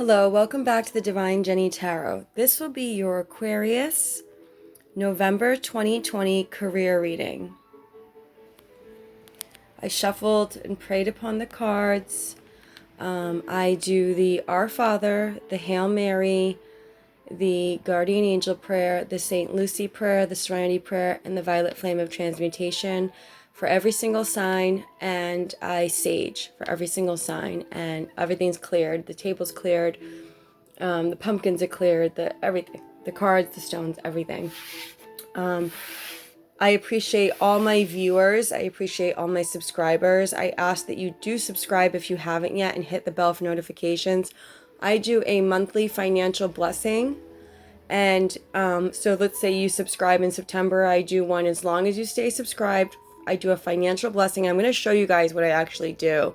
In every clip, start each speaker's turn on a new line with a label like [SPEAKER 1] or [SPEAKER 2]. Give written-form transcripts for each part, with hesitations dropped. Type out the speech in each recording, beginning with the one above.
[SPEAKER 1] Hello, welcome back to the Divine Jenny Tarot. This will be your Aquarius November 2020 career reading. I shuffled and prayed upon the cards. I do the Our Father, the Hail Mary, the Guardian Angel prayer, the St. Lucy prayer, the Serenity prayer, and the Violet Flame of Transmutation for every single sign, and I sage for every single sign, and everything's cleared. The table's cleared. The pumpkins are cleared, everything, the cards, the stones, everything. I appreciate all my viewers. I appreciate all my subscribers. I ask that you do subscribe if you haven't yet and hit the bell for notifications. I do a monthly financial blessing. And so let's say you subscribe in September. I do one as long as you stay subscribed. I do a financial blessing. I'm going to show you guys what I actually do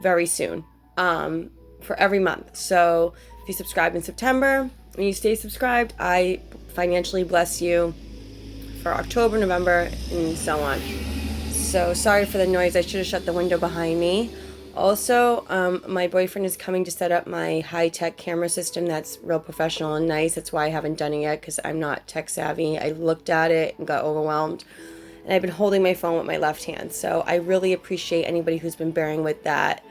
[SPEAKER 1] very soon for every month. So if you subscribe in September and you stay subscribed, I financially bless you for October, November, and so on. So sorry for the noise. I should have shut the window behind me. Also, my boyfriend is coming to set up my high-tech camera system that's real professional and nice. That's why I haven't done it yet, because I'm not tech savvy. I looked at it and got overwhelmed. And I've been holding my phone with my left hand. So I really appreciate anybody who's been bearing with that.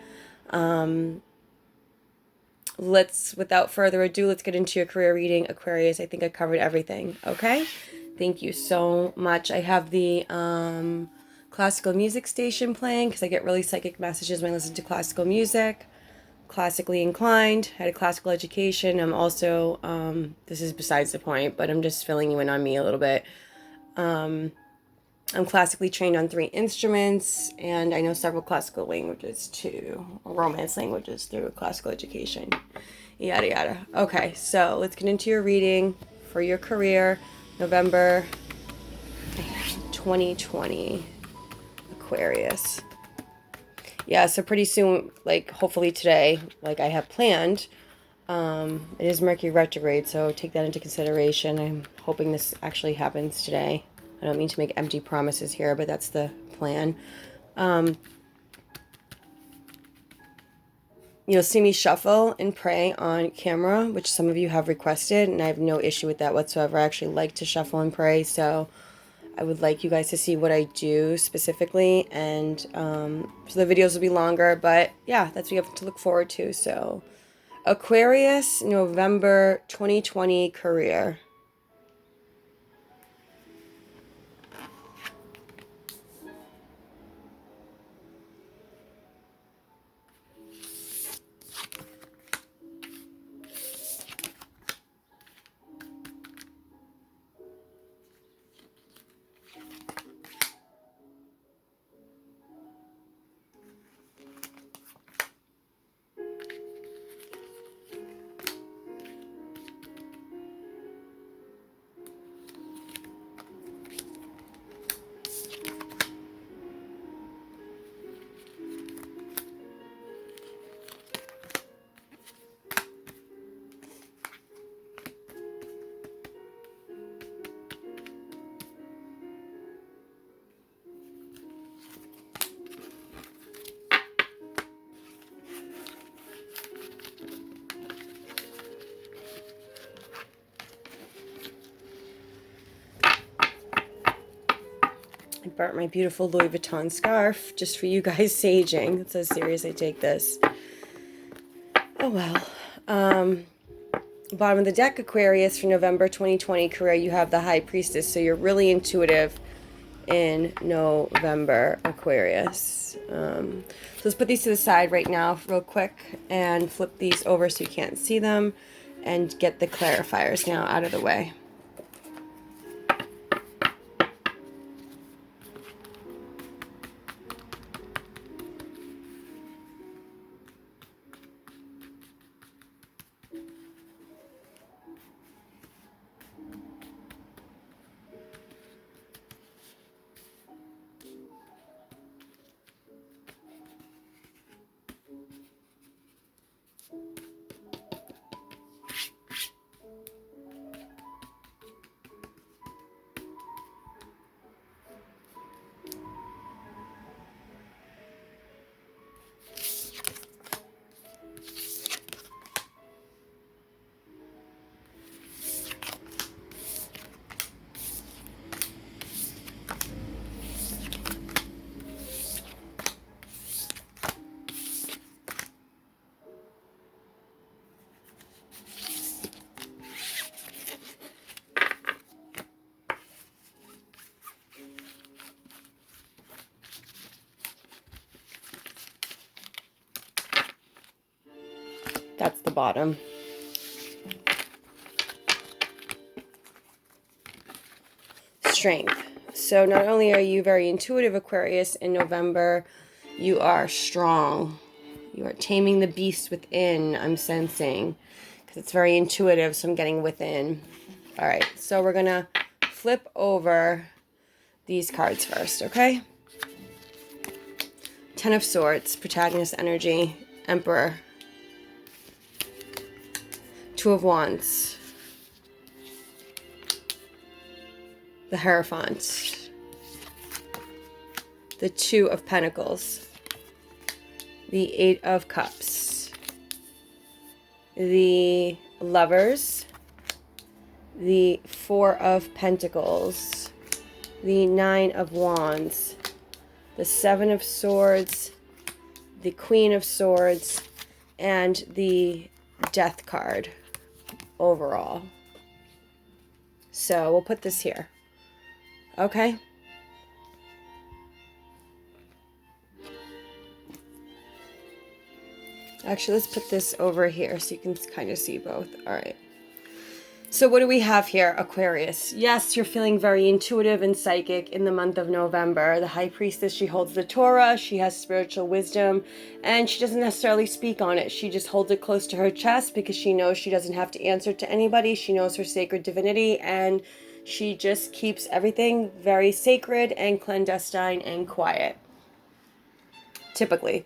[SPEAKER 1] Without further ado, let's get into your career reading, Aquarius. I think I covered everything. Okay? Thank you so much. I have the classical music station playing because I get really psychic messages when I listen to classical music. Classically inclined, had a classical education. I'm also, this is besides the point, but I'm just filling you in on me a little bit. I'm classically trained on 3 instruments, and I know several classical languages too, Romance languages through classical education, yada yada. Okay, so let's get into your reading for your career, November 2020, Aquarius. Yeah, so pretty soon, like hopefully today, like I have planned, it is Mercury retrograde, so take that into consideration. I'm hoping this actually happens today. I don't mean to make empty promises here, but that's the plan. You'll see me shuffle and pray on camera, which some of you have requested, and I have no issue with that whatsoever. I actually like to shuffle and pray, so I would like you guys to see what I do specifically, and so the videos will be longer, but yeah, that's what you have to look forward to. So Aquarius, November 2020 career. I burnt my beautiful Louis Vuitton scarf just for you guys saging. That's how serious I take this. Oh well. Bottom of the deck, Aquarius, for November 2020 career, you have the High Priestess. So you're really intuitive in November, Aquarius. So let's put these to the side right now real quick and flip these over so you can't see them and get the clarifiers now out of the way. That's the bottom. Strength. So not only are you very intuitive, Aquarius, in November, you are strong. You are taming the beast within, I'm sensing. Because it's very intuitive, so I'm getting within. All right, so we're going to flip over these cards first, okay? Ten of Swords, protagonist energy, Emperor. Two of Wands. The Hierophant. The Two of Pentacles. The Eight of Cups. The Lovers. The Four of Pentacles. The Nine of Wands. The Seven of Swords. The Queen of Swords. And the Death card overall. So we'll put this here. Okay. Actually, let's put this over here so you can kind of see both. All right. So what do we have here, Aquarius? Yes, you're feeling very intuitive and psychic in the month of November. The High Priestess, she holds the Torah, she has spiritual wisdom, and she doesn't necessarily speak on it. She just holds it close to her chest because she knows she doesn't have to answer to anybody. She knows her sacred divinity, and she just keeps everything very sacred and clandestine and quiet, typically.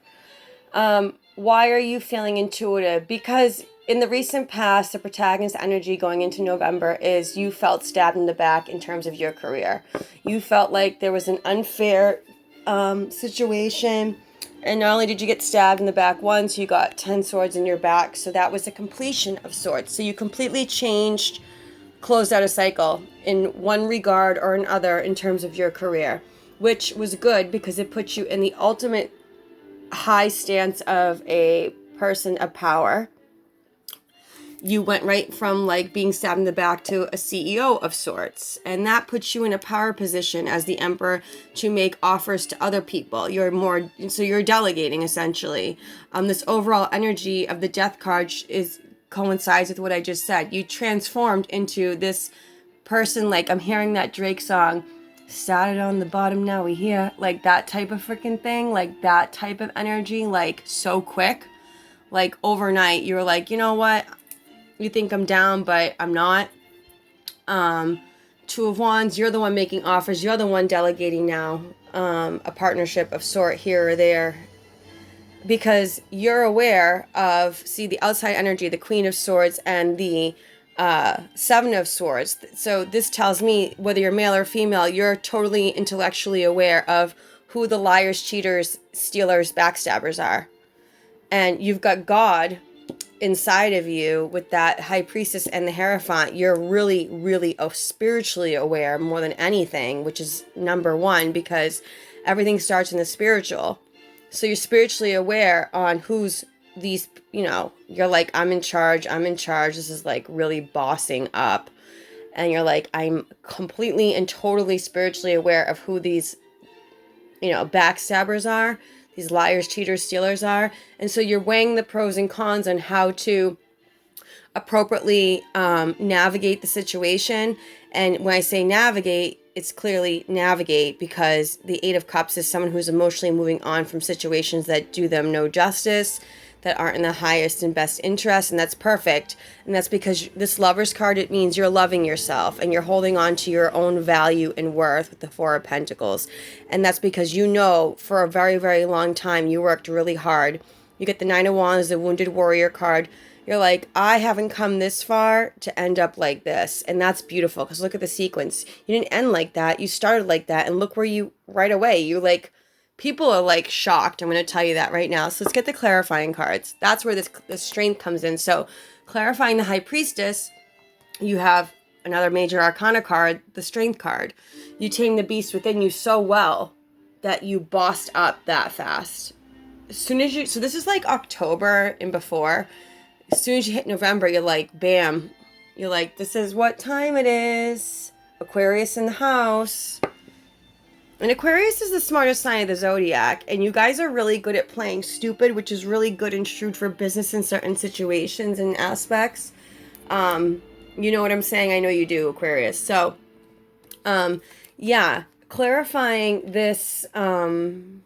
[SPEAKER 1] Why are you feeling intuitive? Because in the recent past, the protagonist energy going into November is you felt stabbed in the back in terms of your career. You felt like there was an unfair situation. And not only did you get stabbed in the back once, you got 10 swords in your back. So that was a completion of swords. So you completely changed, closed out a cycle in one regard or another in terms of your career, which was good because it put you in the ultimate high stance of a person of power. You went right from like being stabbed in the back to a CEO of sorts, and that puts you in a power position as the Emperor to make offers to other people. You're delegating essentially. This overall energy of the Death card coincides with what I just said. You transformed into this person, like I'm hearing that Drake song, started on the bottom, now we here, like that type of freaking thing, like that type of energy, like so quick, like overnight you were like, you know what, you think I'm down, but I'm not. Two of Wands, you're the one making offers, you're the one delegating now, a partnership of sort here or there, because you're aware of, see, the outside energy, the Queen of Swords and the Seven of Swords. So this tells me, whether you're male or female, you're totally intellectually aware of who the liars, cheaters, stealers, backstabbers are. And you've got God inside of you with that High Priestess and the Hierophant. You're really, really spiritually aware more than anything, which is number one, because everything starts in the spiritual. So you're spiritually aware on who's these, you're like, I'm in charge. This is like really bossing up. And you're like, I'm completely and totally spiritually aware of who these, backstabbers are, these liars, cheaters, stealers are. And so you're weighing the pros and cons on how to appropriately navigate the situation. And when I say navigate, it's clearly navigate, because the Eight of Cups is someone who's emotionally moving on from situations that do them no justice, that aren't in the highest and best interest, and that's perfect. And that's because this Lover's card, it means you're loving yourself and you're holding on to your own value and worth with the Four of Pentacles. And that's because for a very, very long time, you worked really hard. You get the Nine of Wands, the Wounded Warrior card. You're like, I haven't come this far to end up like this. And that's beautiful, because look at the sequence. You didn't end like that. You started like that. And look where you, right away, you like, people are like shocked. I'm going to tell you that right now. So let's get the clarifying cards. That's where the strength comes in. So clarifying the High Priestess, you have another major arcana card, the Strength card. You tame the beast within you so well that you bossed up that fast. As soon as so this is like October and before. As soon as you hit November, you're like, bam. You're like, this is what time it is. Aquarius in the house. And Aquarius is the smartest sign of the zodiac, and you guys are really good at playing stupid, which is really good and shrewd for business in certain situations and aspects. You know what I'm saying? I know you do, Aquarius. So, yeah, clarifying this Ten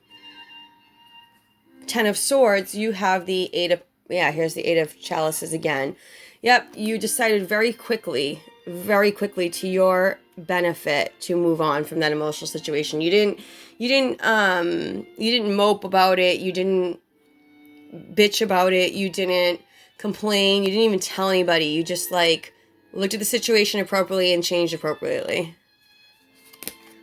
[SPEAKER 1] of Swords, you have the Eight of, yeah, here's the Eight of Chalices again. Yep, you decided very quickly to your benefit to move on from that emotional situation. You didn't mope about it. You didn't bitch about it. You didn't complain. You didn't even tell anybody. You just like looked at the situation appropriately and changed appropriately.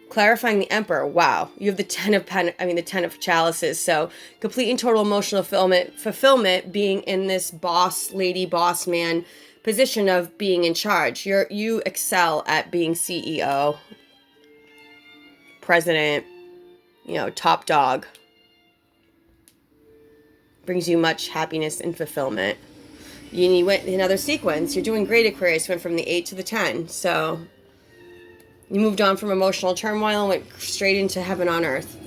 [SPEAKER 1] Clarifying the Emperor. Wow, you have the the Ten of Chalices. So complete and total emotional fulfillment being in this boss lady, boss man position of being in charge. You excel at being CEO, president, top dog. Brings you much happiness and fulfillment. You went another sequence. You're doing great, Aquarius. Went from the 8 to the 10. So you moved on from emotional turmoil and went straight into heaven on earth.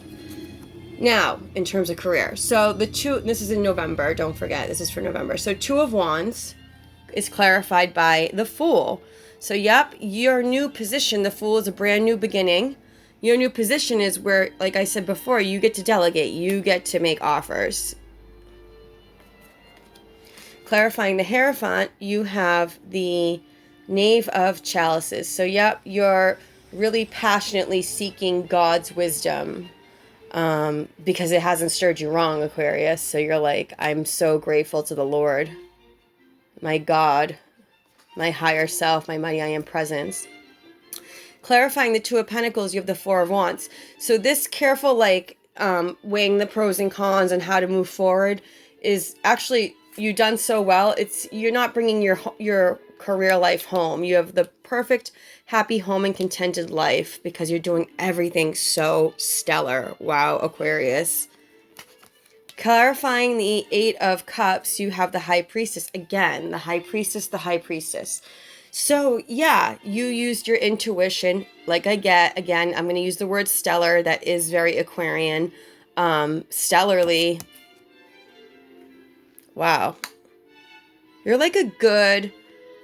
[SPEAKER 1] Now, in terms of career. So this is in November. Don't forget, this is for November. So Two of Wands is clarified by the Fool. So, yep, your new position, the Fool, is a brand new beginning. Your new position is where, like I said before, you get to delegate. You get to make offers. Clarifying the Hierophant, you have the Knave of Chalices. So, yep, you're really passionately seeking God's wisdom because it hasn't stirred you wrong, Aquarius. So you're like, I'm so grateful to the Lord, my God, my higher self, my mighty I am presence. Clarifying the Two of Pentacles, you have the Four of Wands. So this careful, weighing the pros and cons and how to move forward is actually, you've done so well. You're not bringing your career life home. You have the perfect, happy home and contented life because you're doing everything so stellar. Wow, Aquarius. Clarifying the Eight of Cups, you have the High Priestess. Again, the High Priestess. So, yeah, you used your intuition. Like I get, again, I'm going to use the word stellar. That is very Aquarian. Stellarly. Wow. You're like a good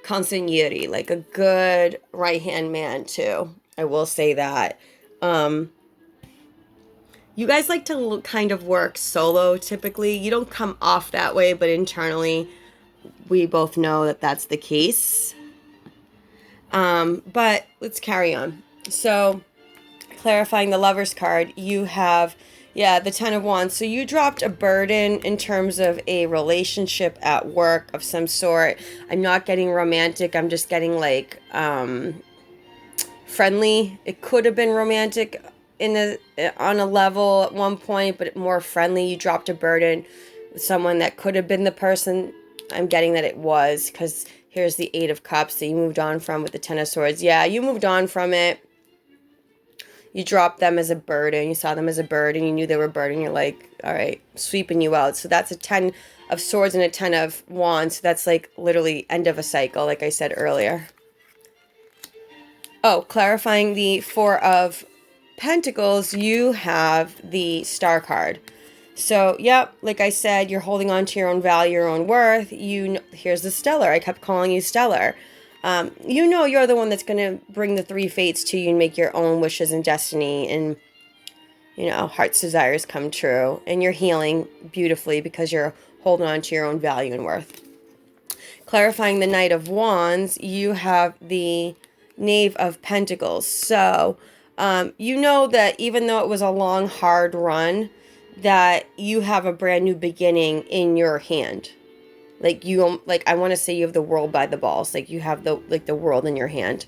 [SPEAKER 1] consigliere, like a good right-hand man, too. I will say that. You guys like to kind of work solo, typically. You don't come off that way, but internally, we both know that that's the case. But let's carry on. So, clarifying the Lover's card, you have, the Ten of Wands. So you dropped a burden in terms of a relationship at work of some sort. I'm not getting romantic. I'm just getting friendly. It could have been romantic on a level at one point, but more friendly. You dropped a burden with someone that could have been the person. I'm getting that it was, because here's the Eight of Cups that you moved on from with the Ten of Swords. Yeah, you moved on from it. You dropped them as a burden. You saw them as a burden. You knew they were a burden. You're like, all right, sweeping you out. So that's a 10 of Swords and a 10 of Wands. So that's like literally end of a cycle, like I said earlier. Oh, clarifying the Four of Pentacles, you have the Star card. So, yep, like I said, you're holding on to your own value, your own worth. Here's the Stellar. I kept calling you Stellar. You're the one that's going to bring the three fates to you and make your own wishes and destiny and, heart's desires come true. And you're healing beautifully because you're holding on to your own value and worth. Clarifying the Knight of Wands, you have the Knave of Pentacles. So, that even though it was a long, hard run, that you have a brand new beginning in your hand. I want to say you have the world by the balls. Like you have the world in your hand.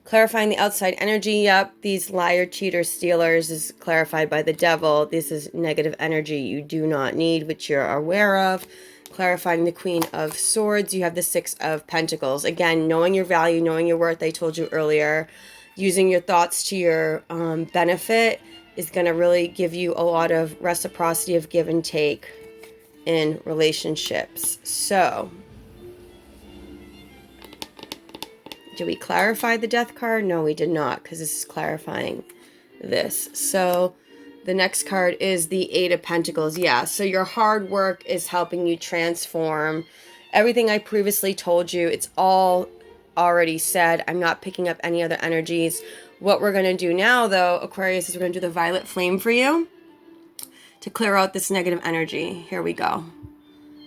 [SPEAKER 1] Clarifying the outside energy. Yep, these liar, cheaters, stealers is clarified by the devil. This is negative energy you do not need, which you're aware of. Clarifying the Queen of Swords. You have the Six of Pentacles. Again, knowing your value, knowing your worth. I told you earlier, using your thoughts to your benefit is going to really give you a lot of reciprocity of give and take in relationships. So, Did we clarify the death card? No, we did not, because this is clarifying this. So the next card is the Eight of Pentacles. Yeah, so your hard work is helping you transform. Everything I previously told you, it's all already said. I'm not picking up any other energies. What we're going to do now, though, Aquarius, is we're going to do the violet flame for you to clear out this negative energy. Here we go.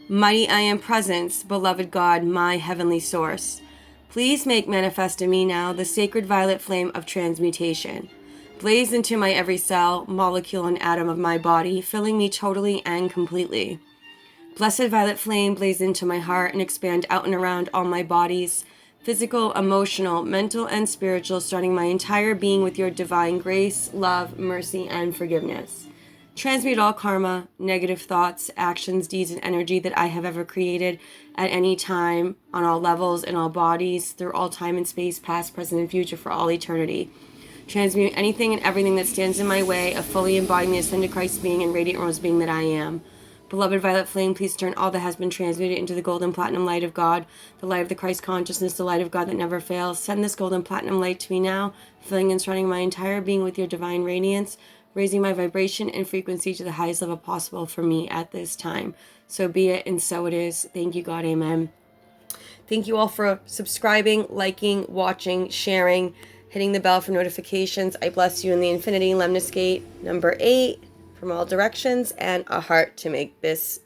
[SPEAKER 1] Mighty I am presence, beloved God, my heavenly source. Please make manifest in me now the sacred violet flame of transmutation. Blaze into my every cell, molecule, and atom of my body, filling me totally and completely. Blessed violet flame, blaze into my heart and expand out and around all my bodies, physical, emotional, mental, and spiritual, starting my entire being with your divine grace, love, mercy, and forgiveness. Transmute all karma, negative thoughts, actions, deeds, and energy that I have ever created at any time, on all levels, in all bodies, through all time and space, past, present, and future, for all eternity. Transmute anything and everything that stands in my way of fully embodying the ascended Christ being and radiant rose being that I am. Beloved violet flame, please turn all that has been transmuted into the golden platinum light of God, the light of the Christ consciousness, the light of God that never fails. Send this golden platinum light to me now, filling and surrounding my entire being with your divine radiance, raising my vibration and frequency to the highest level possible for me at this time. So be it, and so it is. Thank you, God. Amen. Thank you all for subscribing, liking, watching, sharing, hitting the bell for notifications. I bless you in the infinity. Lemniscate number 8 from all directions, and a heart to make this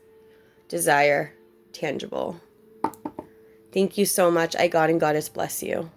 [SPEAKER 1] desire tangible. Thank you so much. I God and Goddess bless you.